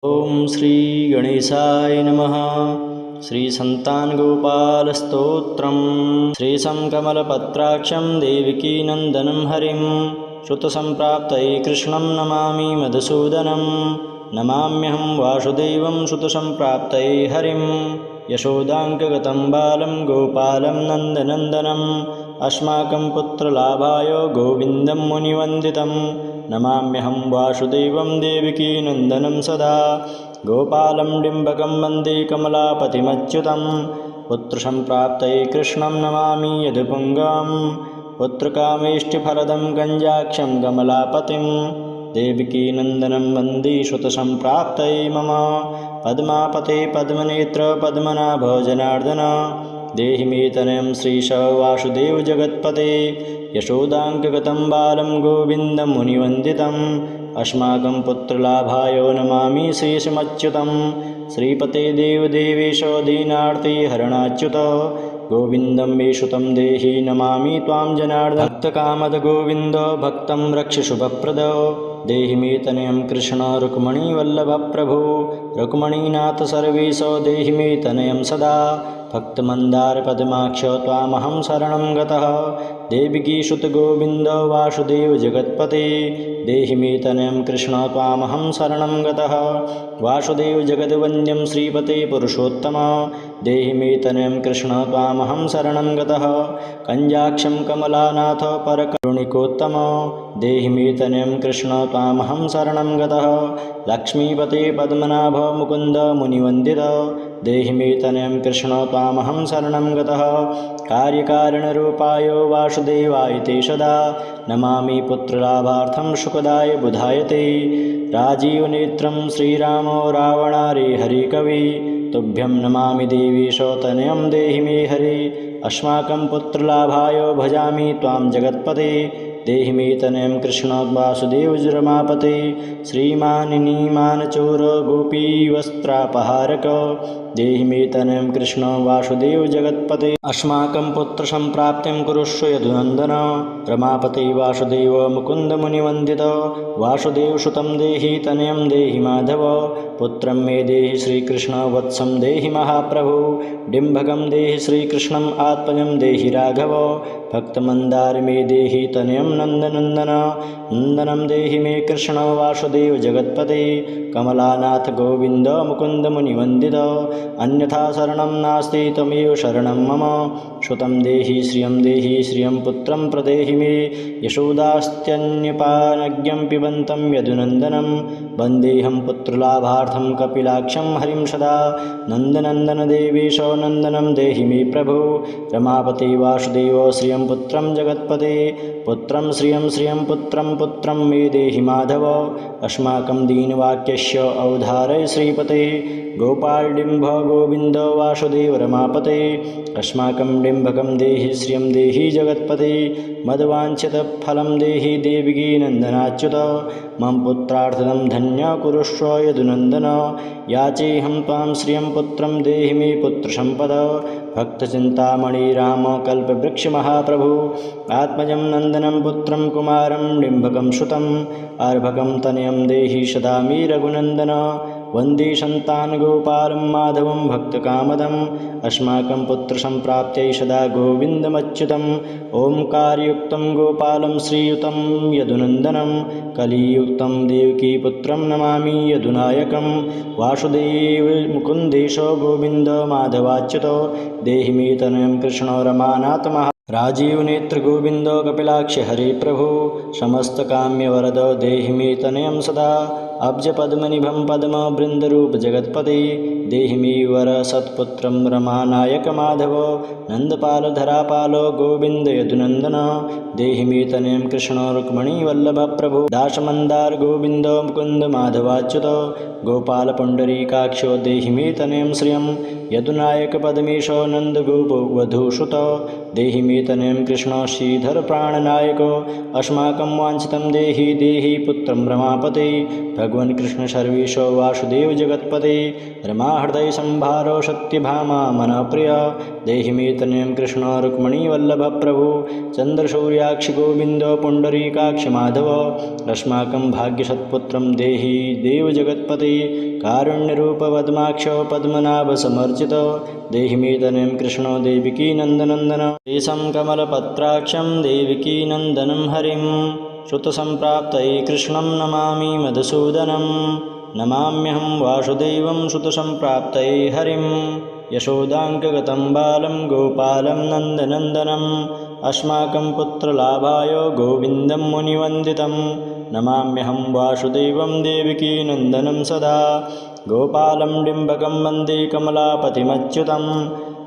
ओम श्री गणेशाय नमः। श्री संतान गोपाल स्तोत्रम। श्री समकमलपत्राक्षं देवकी नंदनं हरिं श्रुतसंप्राप्तये कृष्णं नमामि मधुसूदनं। नमाम्यहं वासुदेवं श्रुतसंप्राप्तये हरिं यशोदाङ्कगतं बालं गोपालं नन्दनन्दनम् अस्माकं पुत्रलाभाय गोविन्दं मुनिवन्दितं। नमाम्यहं वासुदेवं देवकी नन्दनं सदा गोपालं डिम्बकं वन्दे कमलापतिमच्युतं। पुत्रसंप्राप्तये कृष्णं नमामि यदुपुङ्गं पुत्रकामेष्टिफलदं गञ्जाक्षं कमलापतिं। देवकी नन्दनं वन्दे श्रुतसंप्राप्तये मम पद्मापते पद्मनेत्र पद्मनाभ जनार्दन। देहि मे तनयं श्रीश वासुदेव जगत्पते यशोदाङ्कगतं बालं गोविन्दं मुनिवन्दितम्। अस्माकं पुत्रलाभाय नमामि श्रीशमच्युतं। श्रीपते देवदेवेश दीनार्ति हरणाच्युत गोविन्दं मे सुतं देहि नमामि त्वां जनार्दन। भक्तकामद गोविन्द भक्तं रक्ष शुभप्रद देहि मे तनयं कृष्ण रुक्मणीवल्लभप्रभु। रुक्मणीनाथ सर्वेश देहि मे तनयं सदा भक्तमन्दारपद्माक्ष त्वामहं शरणं गतः। देवकीसुत गोविन्द वासुदेव जगत्पते देहि मे तनयं कृष्ण त्वामहं शरणं गतः। वासुदेव जगद्वन्द्यं श्रीपते पुरुषोत्तम देहि मे तनयं कृष्ण त्वामहं शरणं गतः। कञ्जाक्षं कमलानाथ परकरुणिकोत्तम देहि मे तनयं कृष्ण त्वामहं शरणं गतः। लक्ष्मीपते पद्मनाभ मुकुन्द मुनिवन्दित देहि मे तनयं कृष्ण त्वामहं शरणं गतः। कार्यकारणरूपाय वासुदेवाय ते सदा नमामि पुत्रलाभार्थं सुखदाय बुधाय ते। राजीवनेत्रं श्रीरामो रावणारे हरिकवि तुभ्यं नमामि देवीश तनयं देहि मे हरि। अस्माकं पुत्रलाभाय भजामि त्वां जगत्पते देहि मे तनयं कृष्ण वासुदेव रमापते। श्रीमानिनीमानचोर गोपीवस्त्रापहारक देहि मे तनयं कृष्ण वासुदेव जगत्पते। अस्माकं पुत्रसंप्राप्तिं कुरुष्व यदुनन्दन। रमापते वासुदेव मुकुन्द मुनिवन्दित वासुदेवसुतं देहि तनयं देहि माधव। पुत्रं मे देहि श्रीकृष्ण वत्सं देहि महाप्रभु। डिम्भकं देहि श्रीकृष्णम् आत्मजं देहि राघव। भक्तमन्दार मे देहि तनयं नन्दनन्दन। नन्दनं देहि मे कृष्ण वासुदेव जगत्पते कमलानाथ गोविन्द मुकुन्द मुनिवन्दित। अन्यथा शरणं नास्ति त्वमेव शरणं मम। सुतं देहि श्रियं पुत्रं प्रदेहि मे यशोदास्त्यन्यपानज्ञं पिबन्तं यदुनन्दनं। वन्देऽहं पुत्रलाभार्थं कपिलाक्षं हरिं सदा। नन्दनन्दन देवेश नन्दनं देहि मे प्रभु। रमापते वासुदेव श्रियं पुत्रं जगत्पते पुत्रं श्रियं पुत्रं मे देहि माधव। अस्माकं दीनवाक्यस्य अवधारय श्रीपते गोपालडिम्भ गोविन्द वासुदेव रमापते। अस्माकं डिम्भकं देहि श्रियं देहि जगत्पते मद्वाञ्छितफलं देहि देवकी नन्दनाच्युत। मम पुत्रार्थदं धन्य कुरुष्व यदुनन्दन। याचेऽहं त्वां श्रियं पुत्रं देहि मे पुत्रसम्पद। भक्तचिन्तामणि राम कल्पवृक्षमहाप्रभु आत्मजं नन्दनं पुत्रं कुमारं डिम्भकं सुतम्। अर्भकं तनयं देहि सदा मे रघुनन्दन। वन्दे सन्तानगोपालं माधवं भक्तकामदम्। अस्माकं पुत्रसंप्राप्त्यै सदा गोविन्दमच्युतम्। ओङ्कारयुक्तं गोपालं श्रीयुतं यदुनन्दनं। कलियुक्तं देवकीपुत्रं नमामि यदुनायकं। वासुदेव मुकुन्देश गोविन्द माधवाच्युत देहि मे तनयं कृष्ण रमानाथ महा। राजीवनेत्र गोविन्द कपिलाक्ष हरे प्रभु समस्तकाम्यवरद देहि मे तनयं सदा। अब्जपद्मनिभं पद्मवृन्दरूप जगत्पते देहि मे वर सत्पुत्रं रमानायक माधव। नन्दपाल धरापाल गोविन्द यदुनन्दन देहि मे तनयं कृष्ण रुक्मणीवल्लभ प्रभु। दासमन्दार गोविन्द मुकुन्द माधवाच्युत गोपाल पुण्डरीकाक्ष देहि मे तनयं श्रियं। यदुनायक पद्मेश नन्दगोप वधूसुत देहि मे तनयं कृष्ण श्रीधर प्राणनायक। अस्माकं वाञ्छितं देहि देहि पुत्रं रमापते भगवन् कृष्ण सर्वेश वासुदेव जगत्पते। रमाहृदय संभार सत्यभामा मनप्रिय देहि मे तनयं कृष्ण रुक्मणीवल्लभ प्रभु। चन्द्रशौर्याक्ष गोविन्द पुण्डरीकाक्ष माधव अस्माकं भाग्यसत्पुत्रं देहि देव जगत्पते। कारुण्यरूपपद्माक्षो पद्मनाभसमर्चितो देहि मे तनयं कृष्णो देविकीनन्दनन्दन तेषां कमलपत्राक्षं देविकीनन्दनं हरिं श्रुतसम्प्राप्तये कृष्णं नमामि मधुसूदनं नमाम्यहं वासुदेवं श्रुतसम्प्राप्तये हरिं यशोदाङ्कगतं बालं गोपालं नन्दनन्दनम् अस्माकं पुत्रलाभाय गोविन्दं मुनिवन्दितं नमाम्यहं वासुदेवं देवकीनन्दनं सदा गोपालं डिम्बकं वन्दे कमलापतिमच्युतं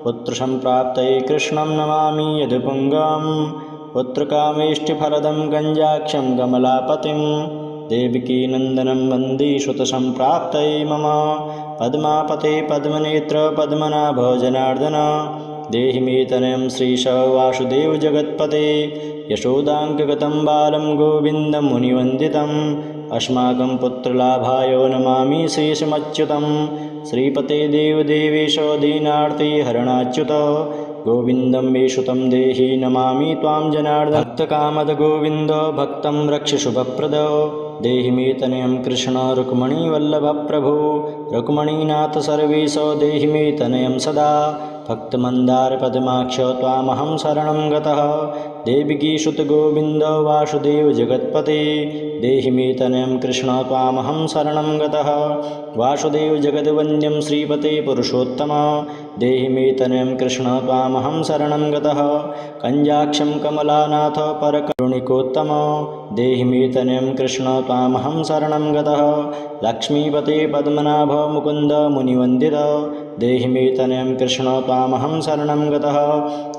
पुत्रसम्प्राप्तये कृष्णं नमामि यदुपुङ्गं पुत्रकामेष्टिफलदं गञ्जाक्षं कमलापतिं देवकीनन्दनं वन्दे श्रुतसम्प्राप्तये मम पद्मापते पद्मनेत्र पद्मनाभ जनार्दन देहि मे तनयं श्रीश वासुदेव जगत्पते यशोदाङ्कगतं बालं गोविन्दं मुनिवन्दितम् अस्माकं पुत्रलाभाय नमामि श्रीशमच्युतं श्रीपते देवदेवेश दीनार्ति हरणाच्युत गोविन्दं मे श्रुतं देहि नमामि त्वां जनार्दन भक्तकामद गोविन्द भक्तं रक्ष शुभप्रद देहि मे तनयं कृष्ण रुक्मणीवल्लभप्रभु रुक्मणीनाथ सर्वेश देहि मे तनयं सदा भक्तमन्दारपद्माक्ष त्वामहं शरणं गतः देवकीसुतगोविन्द वासुदेव जगत्पते देहि मे तनयं कृष्ण त्वामहं शरणं गतः वासुदेव जगद्वन्द्यं श्रीपते पुरुषोत्तम देहि मे तनयं कृष्ण त्वामहं शरणं गतः कञ्जाक्षं कमलानाथ परकरुणिकोत्तम देहि मे तनयं कृष्ण त्वामहं शरणं गतः लक्ष्मीपते पद्मनाभ मुकुन्द मुनिवन्दित देहि मे तनयं कृष्ण त्वामहं शरणं गतः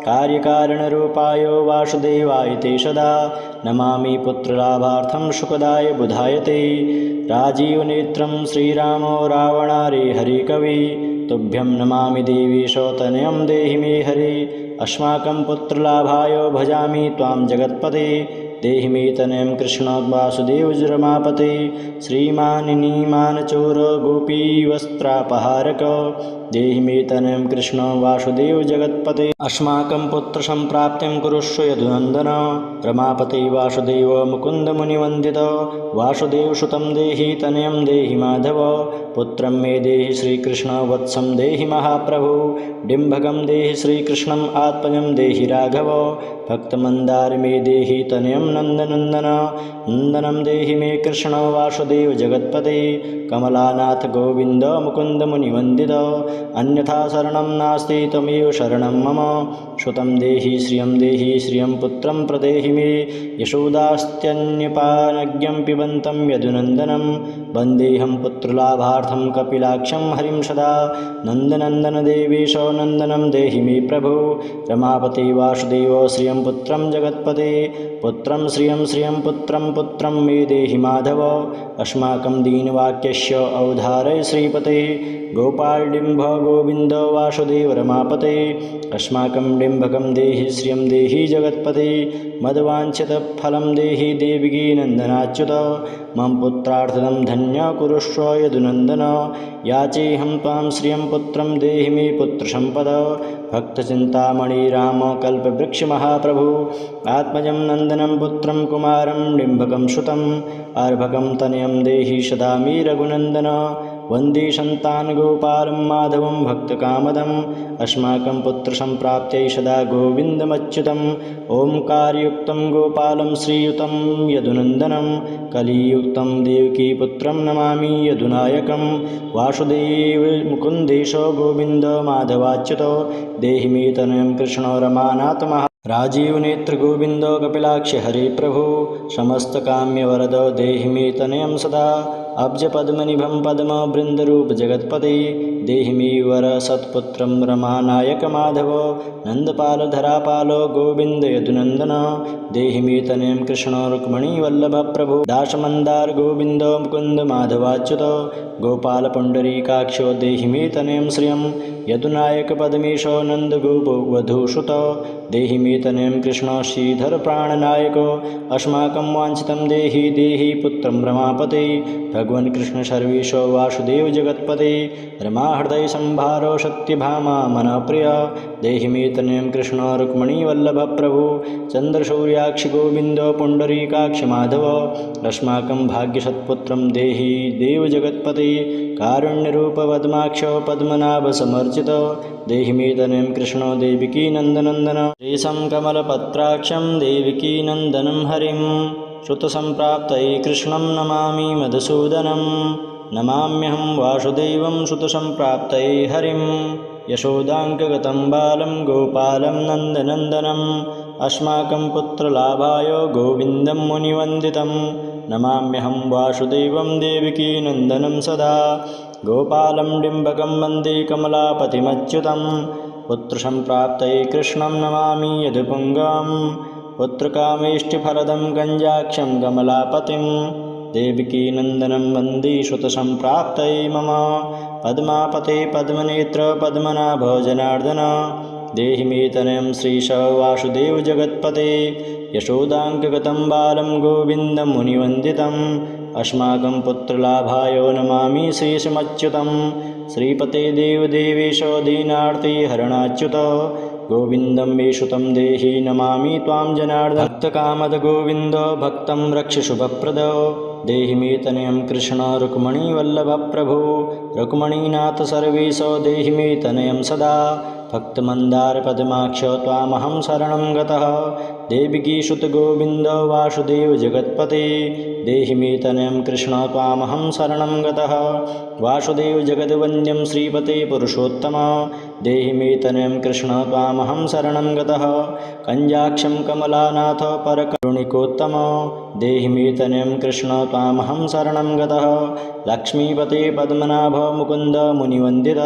कार्यकारणरूपाय वासुदेवाय ते सदा नमामि पुत्रलाभार्थं सुखदाय बुधाय ते राजीवनेत्रं श्रीरामो रावणारे हरिकवि तुभ्यं नमामि देवीश तनयं देहि मे हरि अस्माकं पुत्रलाभाय भजामि त्वां जगत्पते देहि मे तनयं कृष्ण वासुदेव रमापते श्रीमानिनीमानचोर गोपीवस्त्रापहारक देहि मे तनयं कृष्ण वासुदेव जगत्पते अस्माकं पुत्रसम्प्राप्तिं कुरुष्व यदुनन्दन रमापते वासुदेव मुकुन्दमुनिवन्दित वासुदेवसुतं देहि तनयं देहि माधव पुत्रं मे देहि श्रीकृष्ण वत्सं देहि महाप्रभु डिम्भकं देहि श्रीकृष्णम् आत्मजं देहि राघव भक्तमन्दार मे देहि तनयं नन्दनन्दन नन्दनं देहि मे कृष्ण वासुदेव जगत्पते कमलानाथ गोविन्द मुकुन्दमुनिवन्दित अन्यथा शरणं नास्ति त्वमेव शरणं मम श्रुतं देहि श्रियं पुत्रं प्रदेहि मे यशोदास्त्यन्यपानज्ञं पिबन्तं यदुनन्दनं वन्देऽहं पुत्रलाभार्थं कपिलाक्षं हरिं सदा नन्दनन्दन देवेश नन्दनं देहि मे प्रभु रमापते वासुदेव श्रियं पुत्रं जगत्पते पुत्रं श्रियं पुत्रं मे देहि माधव अस्माकं दीनवाक्यस्य अवधारय श्रीपते गोपालडिम्भ गोविन्द वासुदेव रमापते अस्माकं डिम्भकं देहि श्रियं देहि जगत्पते मद्वाञ्छितफलं देहि देवकीनन्दनाच्युत मम पुत्रार्थदं धन्य कुरुष्व यदुनन्दन याचेऽहं त्वां श्रियं पुत्रं देहि मे पुत्रसम्पद भक्तचिन्तामणि राम कल्पवृक्षमहाप्रभु आत्मजं नन्दनं पुत्रं कुमारं डिम्भकं सुतम् अर्भकं तनयं देहि सदा मे रघुनन्दन वन्दे सन्तान् गोपालं माधवं भक्तकामदम् अस्माकं पुत्रसम्प्राप्त्यै सदा गोविन्दमच्युतम् ओंकारयुक्तं गोपालं श्रीयुतं यदुनन्दनं कलियुक्तं देवकीपुत्रं नमामि यदुनायकं वासुदेव मुकुन्देश गोविन्द माधवाच्युत देहि मे तनयं कृष्ण रमानाथ महा राजीवनेत्र गोविन्द कपिलाक्ष हरे प्रभु समस्तकाम्यवरद देहि मे तनयं सदा अब्जपद्मनिभं पद्मवृन्दरूप जगत्पते देहि मे वर सत्पुत्रं रमानायक माधव नन्दपालधरापाल गोविन्द यदुनन्दन देहि मे तनयं कृष्ण रुक्मणीवल्लभ प्रभु दासमन्दार गोविन्द मुकुन्द माधवाच्युत गोपालपुण्डरीकाक्षो देहि मे तनयं श्रियं यदुनायक पद्मेश नन्दगोप वधूसुत देहि मे तनयं कृष्ण श्रीधर प्राणनायक अस्माकं वाञ्छितं देहि देहि पुत्रं रमापते भगवन् कृष्ण सर्वेश वासुदेव जगत्पते रमा हृदय संभारो शक्तिभामा मनप्रिय देहि मे तनयं कृष्ण रुक्मणी वल्लभ प्रभु चन्द्रशौर्याक्षि गोविन्द पुण्डरीकाक्ष माधव अस्माकं भाग्यसत्पुत्रं देहि देव जगत्पते कारुण्यरूप पद्माक्ष पद्मनाभ समर्चित देहि मे तनयं कृष्ण देविकी नन्दनन्दन रेशं कमलपत्राक्षं देविकी नन्दनं हरिं श्रुतसम्प्राप्तये कृष्णं नमामि मधुसूदनं नमाम्यहं वासुदेवं श्रुतसम्प्राप्तये हरिं यशोदाङ्कगतं बालं गोपालं नन्दनन्दनम् अस्माकं पुत्रलाभाय गोविन्दं मुनिवन्दितं नमाम्यहं वासुदेवं देवकी नन्दनं सदा गोपालं डिम्बकं वन्दे कमलापतिमच्युतं पुत्रसम्प्राप्तये कृष्णं नमामि यदुपुङ्गं पुत्रकामेष्टिफलदं गञ्जाक्षं कमलापतिं देवकी नन्दनं वन्दे श्रुतसम्प्राप्तये मम पद्मापते पद्मनेत्र पद्मनाभ जनार्दन देहि मे तनयं श्रीश वासुदेव जगत्पते यशोदाङ्कगतं बालं गोविन्दं मुनिवन्दितम् अस्माकं पुत्रलाभाय नमामि श्रीशमच्युतं श्रीपते देवदेवेश दीनार्ति हरणाच्युत गोविन्दं मे श्रुतं देहि नमामि त्वां जनार्दन भक्तकामद गोविन्द भक्तं रक्ष शुभप्रद देहि मे तनयं कृष्ण रुक्मणी वल्लभ प्रभु रुक्मणीनाथ सर्वेश देहि मे तनयं सदा भक्तमन्दार पद्माक्ष त्वामहं शरणं गतः देवकी सुत गोविन्द वासुदेव जगत्पते देहि मे तनयं कृष्ण त्वामहं शरणं गतः वासुदेव जगद्वन्द्यं श्रीपते पुरुषोत्तम देहि मे तनयं कृष्ण त्वामहं शरणं गतः कञ्जाक्षं कमलानाथ परकरुणिकोत्तम देहि मे तनयं कृष्ण त्वामहं शरणं गतः लक्ष्मीपते पद्मनाभ मुकुन्द मुनिवन्दित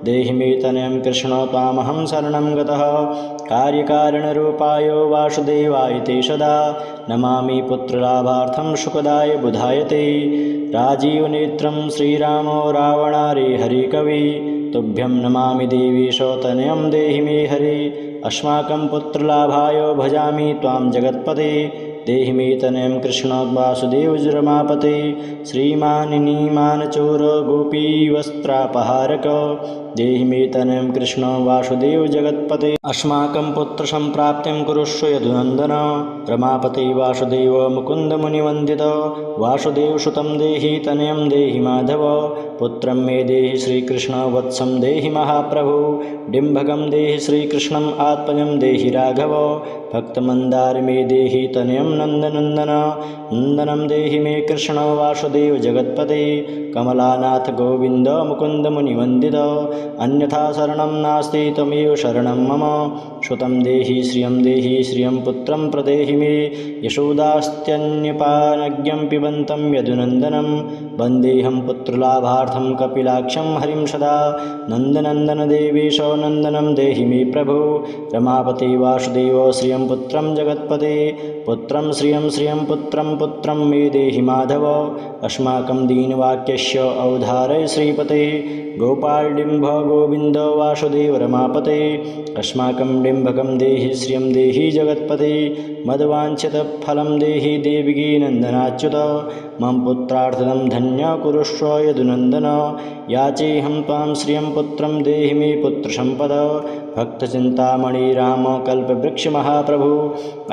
देहि मे तनयं कृष्ण त्वामहं शरणं गतः कार्यकारणरूपाय वासुदेवाय ते सदा नमामि पुत्रलाभार्थं सुखदाय बुधाय ते राजीवनेत्रं श्रीरामो रावणारे हरिकवि तुभ्यं नमामि देवीश तनयं देहि मे हरि अस्माकं पुत्रलाभाय भजामि त्वां जगत्पते देहि मे तनयं कृष्ण वासुदेव रमापते श्रीमानिनीमानचोर गोपीवस्त्रापहारक देहि मे तनयं कृष्ण वासुदेव जगत्पते अस्माकं पुत्रसम्प्राप्तिं कुरुष्व यदुनन्दन रमापते वासुदेव मुकुन्द मुनिवन्दित वासुदेवसुतं देहि तनयं देहि माधव पुत्रं मे देहि श्रीकृष्ण वत्सं देहि महाप्रभु डिम्भकं देहि श्रीकृष्णम् आत्मजं देहि राघव भक्तमन्दार मे देहि तनयं नन्दनन्दन नन्दनं देहि मे कृष्ण वासुदेव जगत्पते कमलानाथ गोविन्द मुकुन्द मुनिवन्दित अन्यथा शरणं नास्ति त्वमेव शरणं मम श्रुतं देहि श्रियं पुत्रं प्रदेहि मे यशोदास्त्यन्यपानज्ञं पिबन्तं यदुनन्दनं वन्देऽहं पुत्रलाभार्थं कपिलाक्षं हरिं सदा नन्दनन्दन देवेश नन्दनं देहि मे प्रभु रमापते वासुदेव श्रियं पुत्रं जगत्पते पुत्रं श्रियं पुत्रं मे देहि माधव अस्माकं दीनवाक्यस्य अवधारय श्रीपते गोपालडिम्भ गोविन्द वासुदेव रमापते अस्माकं डिम्भकं देहि श्रियं देहि जगत्पते मद्वाञ्छितफलं देहि देवकी नन्दनाच्युत मम पुत्रार्थदं धन्य कुरुष्व यदुनन्दन याचेऽहं त्वां श्रियं पुत्रं देहि मे पुत्रसम्पद भक्तचिन्तामणि राम कल्पवृक्षमहाप्रभु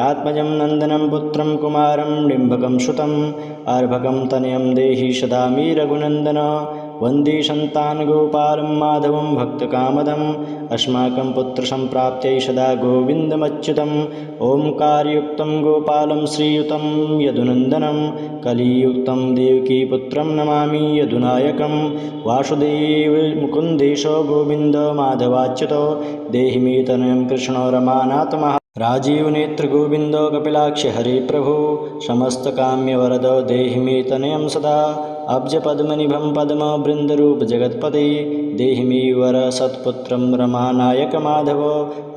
आत्मजं नन्दनं पुत्रं कुमारं डिम्भकं सुतम् अर्भकं तनयं देहि सदा मे रघुनन्दन वन्दे सन्तानगोपालं माधवं भक्तकामदम् अस्माकं पुत्रसम्प्राप्त्यै सदा गोविन्दमच्युतम् ओङ्कारयुक्तं गोपालं श्रीयुतं यदुनन्दनं कलियुक्तं देवकीपुत्रं नमामि यदुनायकं वासुदेव मुकुन्देश गोविन्द माधवाच्युत देहि मे तनयं कृष्ण रमानाथ महा राजीवनेत्र गोविन्द कपिलाक्ष हरे प्रभु समस्तकाम्यवरद देहि मे तनयं सदा अब्जपद्मनिभं पद्मवृन्दरूप जगत्पते देहि मे वर सत्पुत्रं रमानायक माधव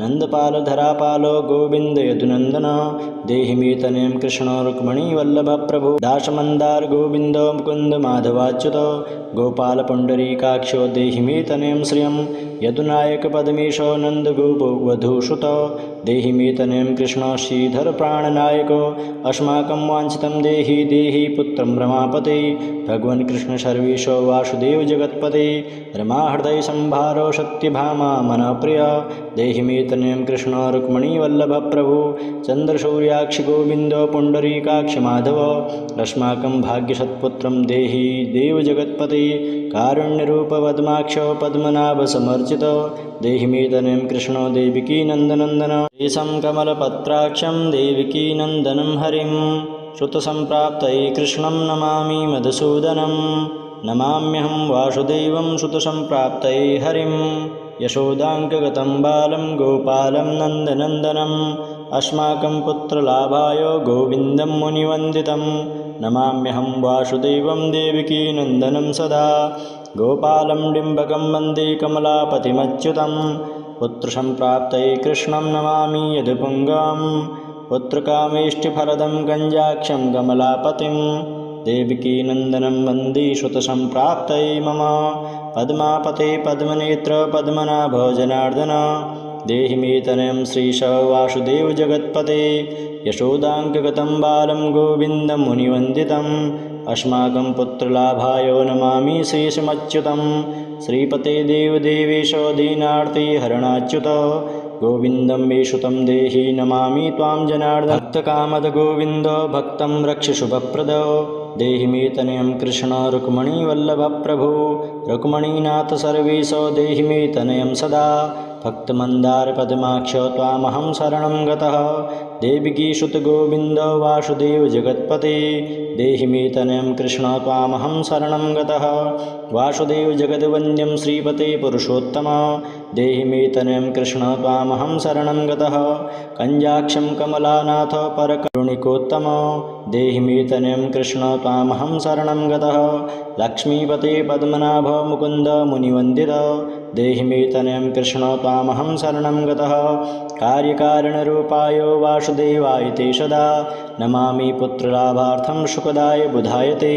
नन्दपालधरापाल गोविन्द यदुनन्दन देहि मे तनयं कृष्ण रुक्मणी वल्लभ प्रभु दासमन्दार गोविन्द मुकुन्द माधवाच्युत गोपालपुण्डरीकाक्ष देहि मे तनयं श्रियं यदुनायक पद्मेश नन्दगोप वधूसुत देहि मे तनयं कृष्ण श्रीधर प्राणनायक अस्माकं वाञ्छितं देहि देहि पुत्रं रमापते भगवन् कृष्ण सर्वेश वासुदेव जगत्पते रमा हृदय संभारो शक्तिभामा मनप्रिय देहि मे तनयं कृष्ण रुक्मिणी वल्लभ प्रभु चन्द्रशौर्याक्षि गोविन्द पुण्डरीकाक्ष माधव अस्माकं भाग्यसत्पुत्रं देहि देवजगत्पते कारुण्यरूप पद्माक्ष पद्मनाभ समर्चित देहि मे तनयं कृष्ण देविकी नन्दनन्दन तेषं कमलपत्राक्षं देविकी नन्दनं हरिं श्रुतसम्प्राप्तये कृष्णं नमामि मधुसूदनं नमाम्यहं वासुदेवं श्रुतसम्प्राप्तये हरिं यशोदाङ्कगतं बालं गोपालं नन्दनन्दनम् अस्माकं पुत्रलाभाय गोविन्दं मुनिवन्दितं नमाम्यहं वासुदेवं देवकी नन्दनं सदा गोपालं डिम्बकं वन्दे कमलापतिमच्युतं पुत्रसम्प्राप्तये कृष्णं नमामि यदुपुङ्गं पुत्रकामेष्टिफलदं गञ्जाक्षं कमलापतिं देवकी नन्दनं वन्दे श्रुतसम्प्राप्तये मम पद्मापते पद्मनेत्र पद्मनाभ जनार्दन देहि मे तनयं श्रीश वासुदेव जगत्पते यशोदाङ्कगतं बालं गोविन्दं मुनिवन्दितम् अस्माकं पुत्रलाभाय नमामि शेषमच्युतं श्रीपते देवदेवेश दीनार्ति हरणाच्युत गोविन्दं मे श्रुतं देहि नमामि त्वां जनार्दन भक्तकामद गोविन्द भक्तं रक्ष शुभप्रद देहि मे तनयं कृष्ण रुक्मिणी वल्लभ प्रभु रुक्मिणीनाथ सर्वेश देहि मे तनयं सदा भक्तमन्दारपद्माक्ष त्वामहं शरणं गतः देवकीसुत गोविन्द वासुदेव जगत्पते देहि मे तनयं कृष्ण त्वामहं शरणं गतः वासुदेव जगद्वन्द्यं श्रीपते पुरुषोत्तम देहि मे तनयं कृष्ण त्वामहं शरणं गतः कञ्जाक्षं कमलानाथ परकरुणिकोत्तम देहि मे तनयं कृष्ण त्वामहं शरणं गतः लक्ष्मीपते पद्मनाभ मुकुन्द मुनिवन्दित देहि मे तनयं कृष्ण त्वामहं शरणं गतः कार्यकारणरूपाय वासुदेवाय ते सदा नमामि पुत्रलाभार्थं सुखदाय बुधाय ते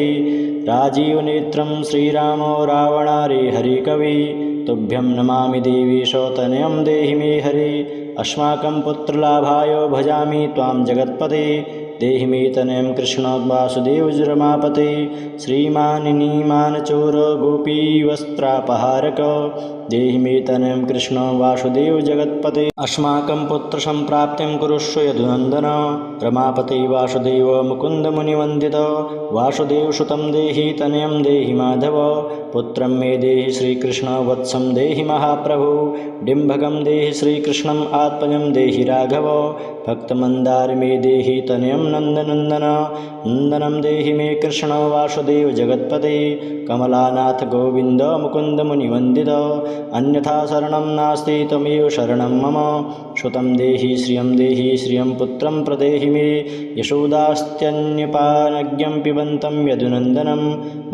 राजीवनेत्रं श्रीरामो रावणारे हरिकवि तुभ्यं नमामि देवीश तनयं देहि मे हरि अस्माकं पुत्रलाभाय भजामि त्वां जगत्पते देहि मे तनयं कृष्ण वासुदेव रमापते श्रीमानिनीमानचोर गोपीवस्त्रापहारक देहि मे तनयं कृष्ण वासुदेव जगत्पते अस्माकं पुत्रसम्प्राप्तिं कुरुष्व यदुनन्दन रमापते वासुदेव मुकुन्द मुनिवन्दित वासुदेवसुतं देहि तनयं देहि माधव पुत्रं मे देहि श्रीकृष्ण वत्सं देहि महाप्रभु डिम्भकं देहि श्रीकृष्णम् आत्मजं देहि राघव भक्तमन्दार मे देहि तनयं नन्दनन्दन नन्दनं देहि मे कृष्ण वासुदेव जगत्पते कमलानाथ गोविन्द मुकुन्द मुनिवन्दित अन्यथा शरणं नास्ति त्वमेव शरणं मम श्रुतं देहि श्रियं पुत्रं प्रदेहि मे यशोदास्त्यन्यपानज्ञं पिबन्तं यदुनन्दनं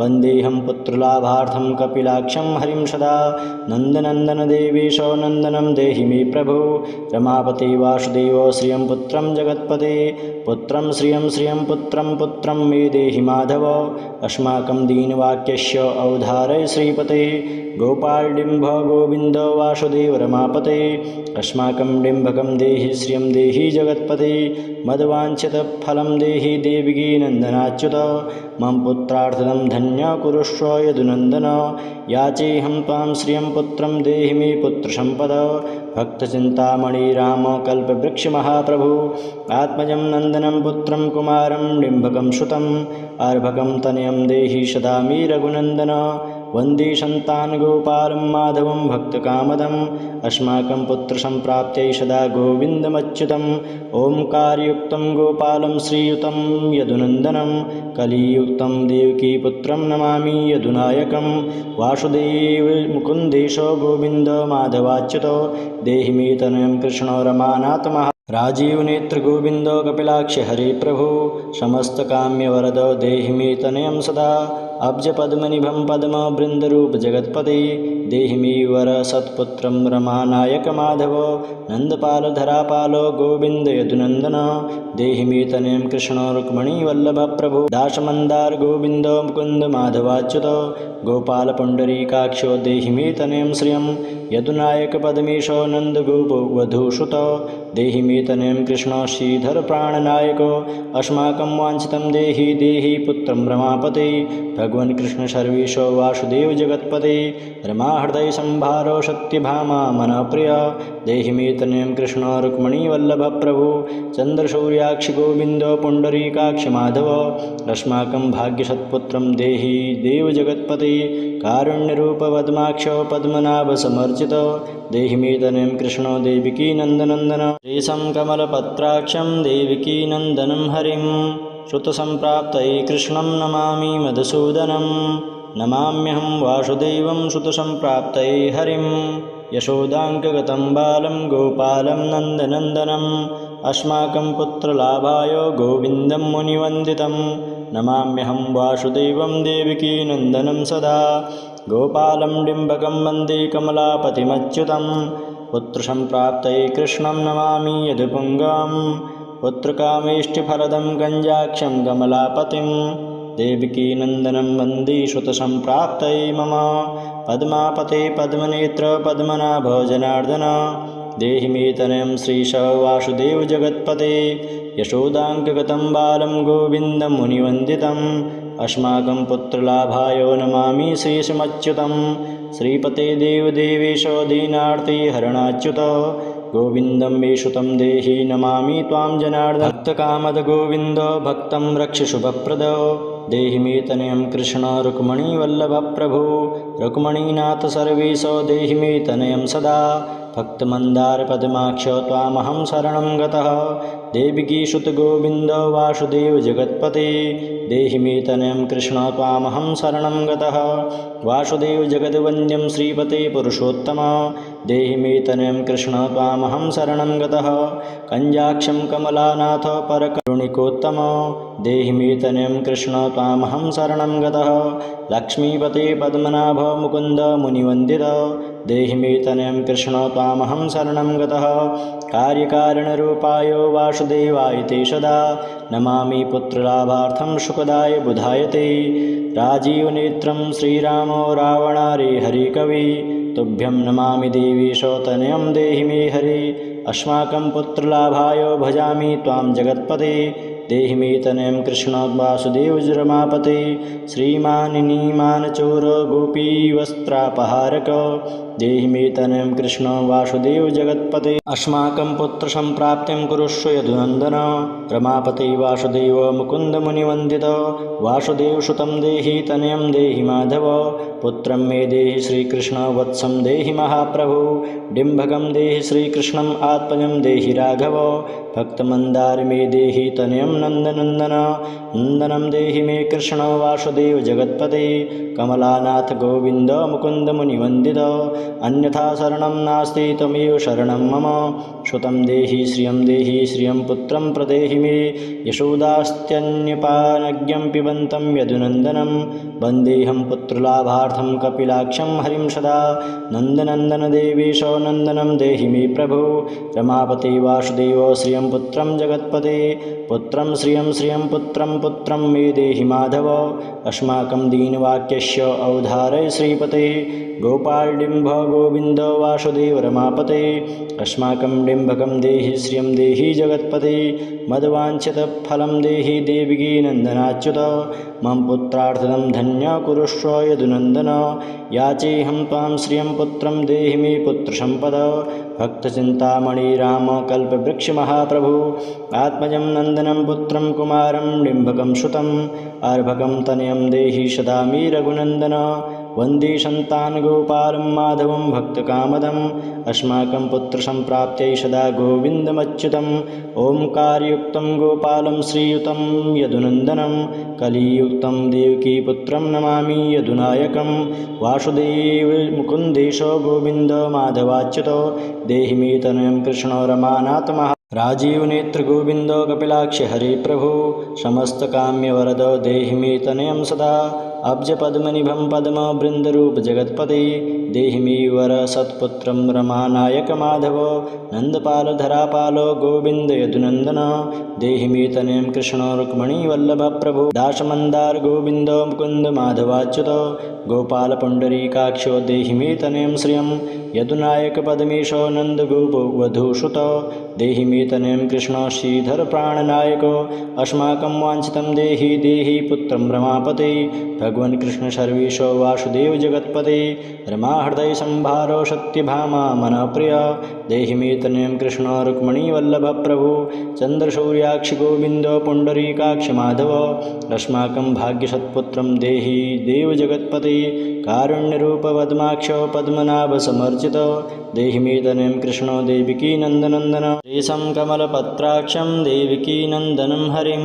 वन्देऽहं पुत्रलाभार्थं कपिलाक्षं हरिं सदा नन्दनन्दन देवेश नन्दनं देहि मे प्रभु रमापते वासुदेव श्रियं पुत्रं जगत्पते पुत्रं श्रियं पुत्रं मे देहि माधव अस्माकं दीनवाक्यस्य अवधारय श्रीपते गोपालडिम्भ गोविन्द वासुदेव रमापते अस्माकं डिम्भकं देहि श्रियं देहि जगत्पते मद्वाञ्छितफलं देहि देवकी नन्दनाच्युत मम पुत्रार्थदं धन्य कुरुष्व यदुनन्दन याचेऽहं त्वां श्रियं पुत्रं देहि मे पुत्रसम्पद भक्तचिन्तामणि राम कल्पवृक्षमहाप्रभु आत्मजं नन्दनं पुत्रं कुमारं डिम्भकं सुतम् अर्भकं तनयं देहि सदा मे रघुनन्दन वन्दे सन्तानगोपालं माधवं भक्तकामदम् अस्माकं पुत्रसम्प्राप्त्यै सदा गोविन्दमच्युतम् ओङ्कारयुक्तं गोपालं श्रीयुतं यदुनन्दनं कलियुक्तं देवकीपुत्रं नमामि यदुनायकं वासुदेव मुकुन्देश गोविन्द माधवाच्युत देहि मे तनयं कृष्ण रमानाथ महा राजीवनेत्र गोविन्द कपिलाक्ष हरे प्रभु समस्तकाम्यवरद देहि मे तनयं सदा अब्जपद्मनिभं पद्मवृन्दरूप जगत्पते देहि मे वर सत्पुत्रं रमानायक माधव नन्दपालधरापाल गोविन्द यदुनन्दन देहि मे तनयं कृष्ण रुक्मिणी वल्लभ प्रभु दासमन्दार गोविन्द मुकुन्द माधवाच्युत गोपालपुण्डरीकाक्षो देहि मे तनयं श्रियं यदुनायकपदमीशो नन्दगोपो वधूसुतो देहि मे तनयं कृष्णो श्रीधरप्राणनायको अस्माकं वाञ्छितं देहि देहि पुत्रं रमापते भगवन् कृष्णशर्वेशो वासुदेव जगत्पते रमाहृदयसंभारो शक्तिभामा मनःप्रिय देहि मे तनयं कृष्णो रुक्मिणीवल्लभप्रभु चन्द्रशौर्याक्षि गोविन्दो पुण्डरीकाक्षि माधव अस्माकं भाग्यसत्पुत्रं देहि देवजगत्पते कारुण्यरूपपद्माक्षो पद्मनाभसमर्चितो देहि मे तनयं कृष्णो देविकीनन्दनन्दन श्रीशं कमलपत्राक्षं देविकीनन्दनं हरिं श्रुतसम्प्राप्तये कृष्णं नमामि मधुसूदनं नमाम्यहं वासुदेवं श्रुतसम्प्राप्तये हरिं यशोदाङ्कगतं बालं गोपालं नन्दनन्दनम् अस्माकं पुत्रलाभाय गोविन्दं मुनिवन्दितं नमाम्यहं वासुदेवं देवकीनन्दनं सदा गोपालं डिम्बकं वन्दे कमलापतिमच्युतं पुत्रसम्प्राप्तये कृष्णं नमामि यदुपुङ्गं पुत्रकामेष्टिफलदं गञ्जाक्षं कमलापतिं देवकीनन्दनं वन्दे श्रुतसम्प्राप्तये मम पद्मापते पद्मनेत्र पद्मनाभ जनार्दन देहि मे तनयं श्रीश वासुदेव जगत्पते यशोदाङ्कगतं बालं गोविन्दं मुनिवन्दितम् अस्माकं पुत्रलाभाय नमामि श्रीशमच्युतं श्रीपते देवदेवेश दीनार्ति हरणाच्युत गोविन्दं मे श्रुतं देहि नमामि त्वां जनार्दन भक्तकामद गोविन्द भक्तं रक्ष शुभप्रद देहि मे तनयं कृष्ण रुक्मिणीवल्लभप्रभु रुक्मिणीनाथ सर्वेश देहि मे तनयं सदा भक्तमन्दारपद्माक्ष त्वामहं शरणं गतः देवकीसुतगोविन्द वासुदेव जगत्पते देहि मे तनयं कृष्ण त्वामहं शरणं गतः वासुदेव जगद्वन्द्यं श्रीपते पुरुषोत्तम देहि मे तनयं कृष्ण त्वामहं शरणं गतः कञ्जाक्षं कमलानाथ परकरुणिकोत्तम देहि मे तनयं कृष्ण त्वामहं शरणं गतः लक्ष्मीपते पद्मनाभ मुकुन्द मुनिवन्दित देहि मे तनयं कृष्ण त्वामहं शरणं गतः कार्यकारणरूपाय वासुदेवाय ते सदा नमामि पुत्रलाभार्थं सुखदाय बुधाय ते राजीवनेत्रं श्रीरामो रावणारे हरिकवि तुभ्यं नमामि देवीश तनयं देहि मे हरि अस्माकं पुत्रलाभाय भजामि त्वां जगत्पते देहि मे तनयं कृष्ण वासुदेव रमापते श्रीमानिनीमानचोर गोपीवस्त्रापहारक देहि मे तनयं कृष्ण वासुदेव जगत्पते अस्माकं पुत्रसम्प्राप्तिं कुरुष्व यदुनन्दन रमापते वासुदेव मुकुन्दमुनिवन्दित वासुदेवसुतं देहि तनयं देहि माधव पुत्रं मे देहि श्रीकृष्ण वत्सं देहि महाप्रभु डिम्भकं देहि श्रीकृष्णम् आत्मजं देहि राघव भक्तमन्दार मे देहि तनयं नन्दनन्दन नन्दनं देहि मे कृष्ण वासुदेव जगत्पते कमलानाथ गोविन्द मुकुन्दमुनिवन्दित अन्यथा शरणं नास्ति त्वमेव शरणं मम श्रुतं देहि श्रियं पुत्रं प्रदेहि मे यशोदास्त्यन्यपानज्ञं पिबन्तं यदुनन्दनं वन्देऽहं पुत्रलाभार्थं कपिलाक्षं हरिं सदा नन्दनन्दन देवेश नन्दनं देहि मे प्रभु रमापते वासुदेव श्रियं पुत्रं जगत्पते पुत्रं श्रियं पुत्रं मे देहि माधव अस्माकं दीनवाक्यस्य अवधारय श्रीपते गोपालडिम्भ गोविन्द वासुदेव रमापते अस्माकं डिम्भकं देहि श्रियं देहि जगत्पते मद्वाञ्छितफलं देहि देवकीनन्दनाच्युत मम पुत्रार्थदं धन्य कुरुष्व यदुनन्दन याचेऽहं त्वां श्रियं पुत्रं देहि मे पुत्रसम्पद भक्तचिन्तामणि राम कल्पवृक्षमहाप्रभु आत्मजं नन्दनं पुत्रं कुमारं डिम्भकं सुतम् अर्भकं तनयं देहि सदा मे रघुनन्दन वन्दे सन्तानगोपालं माधवं भक्तकामदम् अस्माकं पुत्रसम्प्राप्त्यै सदा गोविन्दमच्युतम् ओंकारयुक्तं गोपालं श्रीयुतं यदुनन्दनं कलियुक्तं देवकीपुत्रं नमामि यदुनायकं वासुदेव मुकुन्देशो गोविन्द माधवाच्युतो देहि मे तनयं कृष्णो रमानाथ महा राजीवनेत्र गोविन्द कपिलाक्ष हरे प्रभु समस्तकाम्यवरद देहि मे तनयं सदा अब्जपद्मनिभं पद्मवृन्दरूपजगत्पते देहि मे वरसत्पुत्रं रमानायकमाधव नन्दपालधरापालो गोविन्द यदुनन्दन देहि मे तनयं कृष्ण रुक्मिणीवल्लभप्रभु दाशमन्दार गोविन्द मुकुन्द माधवाच्युत गोपालपुण्डरीकाक्षो देहि मे तनयं श्रियं यदुनायकपदमीशो नन्दगोपवधूषुत देहि मे तनयं कृष्ण श्रीधर प्राणनायक अस्माकं वाञ्छितं देहि देहि पुत्रं रमापते भगवन् कृष्ण सर्वेशो वासुदेव जगत्पते रमाहृदय संभारो सत्यभामा मनःप्रिय देहि मे तनयं कृष्ण रुक्मिणीवल्लभप्रभु चन्द्रशौर्याक्षि गोविन्द पुण्डरीकाक्ष माधव अस्माकं भाग्यसत्पुत्रं देहि देव जगत्पते कारुण्यरूपपद्माक्ष पद्मनाभसमर्चित देहि मे तनयं कृष्ण देविकी नन्दनन्दन रेशं कमलपत्राक्षं देविकी नन्दनं हरिं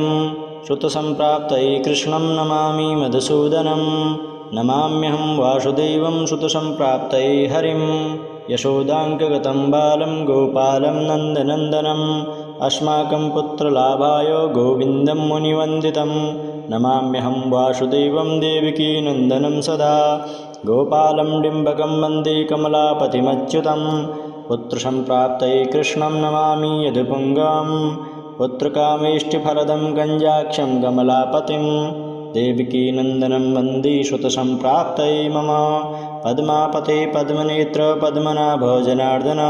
श्रुतसम्प्राप्तये कृष्णं नमामि मधुसूदनं नमाम्यहं वासुदेवं श्रुतसम्प्राप्तये हरिं यशोदाङ्कगतं बालं गोपालं नन्दनन्दनम् अस्माकं पुत्रलाभाय गोविन्दं मुनिवन्दितं नमाम्यहं वासुदेवं देवकी नन्दनं सदा गोपालं डिम्बकं वन्दे कमलापतिमच्युतं पुत्रसम्प्राप्तये कृष्णं नमामि यदुपुङ्गं पुत्रकामेष्टिफलदं गञ्जाक्षं कमलापतिं देवकी नन्दनं वन्दे श्रुतसम्प्राप्तये मम पद्मापते पद्मनेत्र पद्मनाभ जनार्दन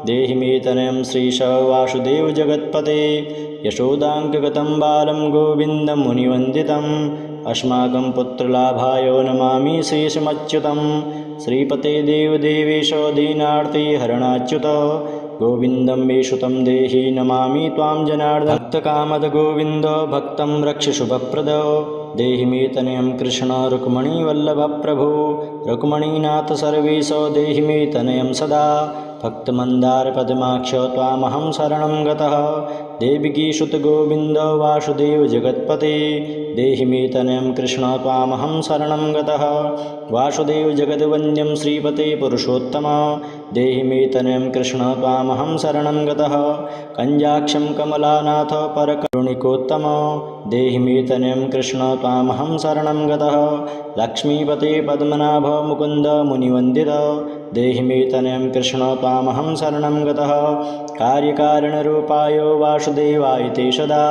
देहि मे तनयं श्रीश वासुदेव जगत्पते यशोदाङ्कगतं बालं गोविन्दं मुनिवन्दितम् अस्माकं पुत्रलाभाय नमामि शेषमच्युतं श्रीपते देवदेवेश दीनार्ति हरणाच्युत गोविन्दं मे श्रुतं देहि नमामि त्वां जनार्दन भक्तकामद गोविन्द भक्तं रक्ष शुभप्रद देहि मे तनयं कृष्ण रुक्मिणीवल्लभप्रभु रुक्मिणीनाथ सर्वेश देहि मे तनयं सदा भक्तमन्दारपद्माक्ष त्वामहं शरणं गतः देवकीसुत गोविन्द वासुदेव जगत्पते देहि मे तनयं कृष्ण त्वामहं शरणं गतः वासुदेव जगद्वन्द्यं श्रीपते पुरुषोत्तम देहि मे तनयं कृष्ण त्वामहं शरणं गतः कञ्जाक्षं कमलानाथ परकरुणिकोत्तम देहि मे तनयं कृष्ण त्वामहं शरणं गतः लक्ष्मीपते पद्मनाभ मुकुन्द मुनिवन्दित देहि मे तनयं कृष्ण त्वामहं शरणं गतः कार्यकारणरूपाय वासुदेवाय ते सदा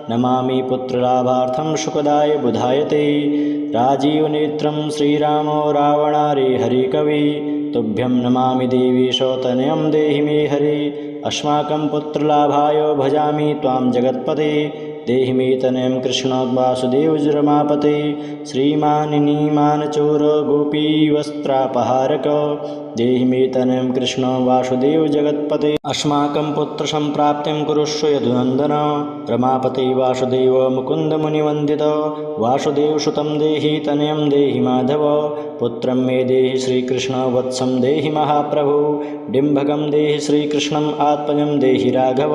नमामि पुत्रलाभार्थं सुखदाय बुधाय ते राजीवनेत्रं श्रीरामो रावणारे हरिकवि तुभ्यं नमामि देवीश तनयं देहि मे हरि अस्माकं पुत्रलाभाय भजामि त्वां जगत्पते देहि मे तनयं कृष्ण वासुदेव रमापते श्रीमानिनीमानचोर गोपीवस्त्रापहारक देहि मे तनयं कृष्ण वासुदेव जगत्पते अस्माकं पुत्रसम्प्राप्तिं कुरुष्व यदुनन्दन रमापते वासुदेव मुकुन्द मुनिवन्दित वासुदेवसुतं देहि तनयं देहि माधव पुत्रं मे देहि श्रीकृष्ण वत्सं देहि महाप्रभु डिम्भकं देहि श्रीकृष्णम् आत्मजं देहि राघव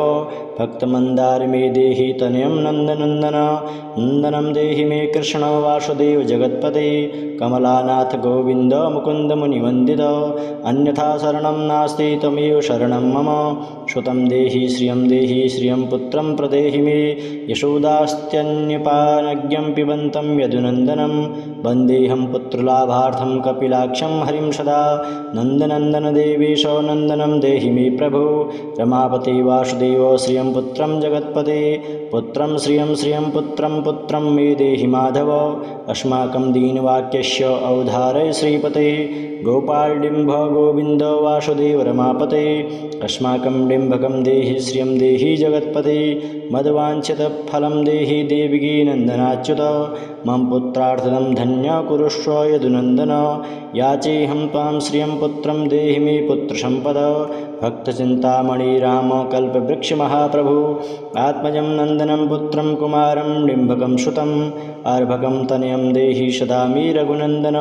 भक्तमन्दार मे देहि तनयं नन्दनन्दन नन्दनं देहि मे कृष्ण वासुदेव जगत्पते कमलानाथ गोविन्द मुकुन्द मुनिवन्दित अन्यथा शरणं नास्ति त्वमेव शरणं मम श्रुतं देहि श्रियं पुत्रं प्रदेहि मे यशोदास्त्यन्यपानज्ञं पिबन्तं यदुनन्दनं वन्देऽहं पुत्रलाभार्थं कपिलाक्षं हरिं सदा नन्दनन्दन देवेश नन्दनं देहि मे प्रभु रमापते वासुदेव श्रियं पुत्रं जगत्पते पुत्रं श्रियं पुत्रं मे देहि माधव अस्माकं दीनवाक्यस्य अवधारय श्रीपते गोपालडिम्भ गोविन्द वासुदेव रमापते अस्माकं डिम्भकं देहि श्रियं देहि जगत्पते मद्वाञ्छितफलं देहि देवकी नन्दनाच्युत मम पुत्रार्थदं धन्य कुरुष्व यदुनन्दन याचेऽहं त्वां श्रियं पुत्रं देहि मे पुत्रसम्पद भक्तचिन्तामणि राम कल्पवृक्षमहाप्रभु आत्मजं नन्दनं पुत्रं कुमारं डिम्भकं सुतम् अर्भकं तनयं देहि सदा मे रघुनन्दन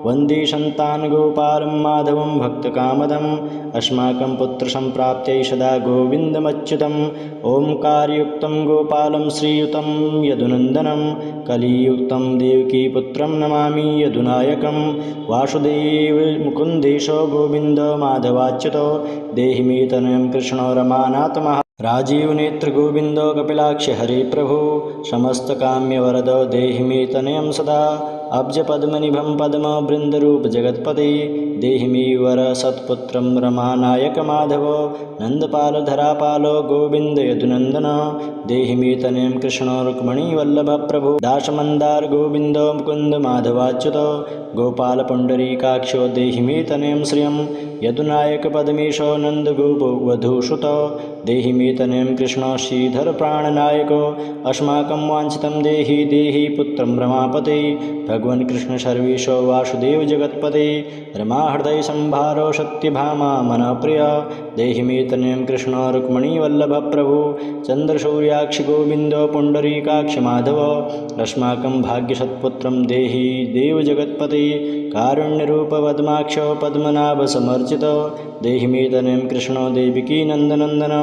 वन्दे सन्तान् गोपालं माधवं भक्तकामदम् अस्माकं पुत्रसम्प्राप्त्यै सदा गोविन्दमच्युतम् ओङ्कारयुक्तं गोपालं श्रीयुतं यदुनन्दनं कलियुक्तं देवकीपुत्रं नमामि यदुनायकं वासुदेव मुकुन्देश गोविन्द माधवाच्युतो देहि मे तनयं कृष्ण रमानाथ महा राजीवनेत्र गोविन्द कपिलाक्ष हरे प्रभु समस्तकाम्यवरद देहि मे तनयं सदा अब्जपद्मनिभं पद्मवृन्दरूपजगत्पते देहि मे वर सत्पुत्रं रमानायकमाधव नन्दपालधरापालो गोविन्द यदुनन्दन देहि मे तनयं कृष्ण रुक्मिणीवल्लभप्रभु दासमन्दार गोविन्द मुकुन्द माधवाच्युत गोपालपुण्डरीकाक्षो देहि मे तनयं श्रियं यदुनायकपदमीशो नन्दगोपवधूसुत देहि मे तनयं कृष्ण श्रीधर प्राणनायको अस्माकं वाञ्छितं देहि देहि पुत्रं रमापते भगवन् कृष्ण सर्वेशो वासुदेव जगत्पते रमाहृदय संभारो सत्यभामा मनःप्रिय देहि मे तनयं कृष्ण रुक्मिणीवल्लभप्रभु चन्द्रसूर्याक्षि गोविन्द पुण्डरीकाक्ष माधव अस्माकं भाग्यसत्पुत्रं देहि देव जगत्पते कारुण्यरूपपद्माक्ष पद्मनाभसमर्चित देहि मे तनयं कृष्ण देविकी नन्दनन्दन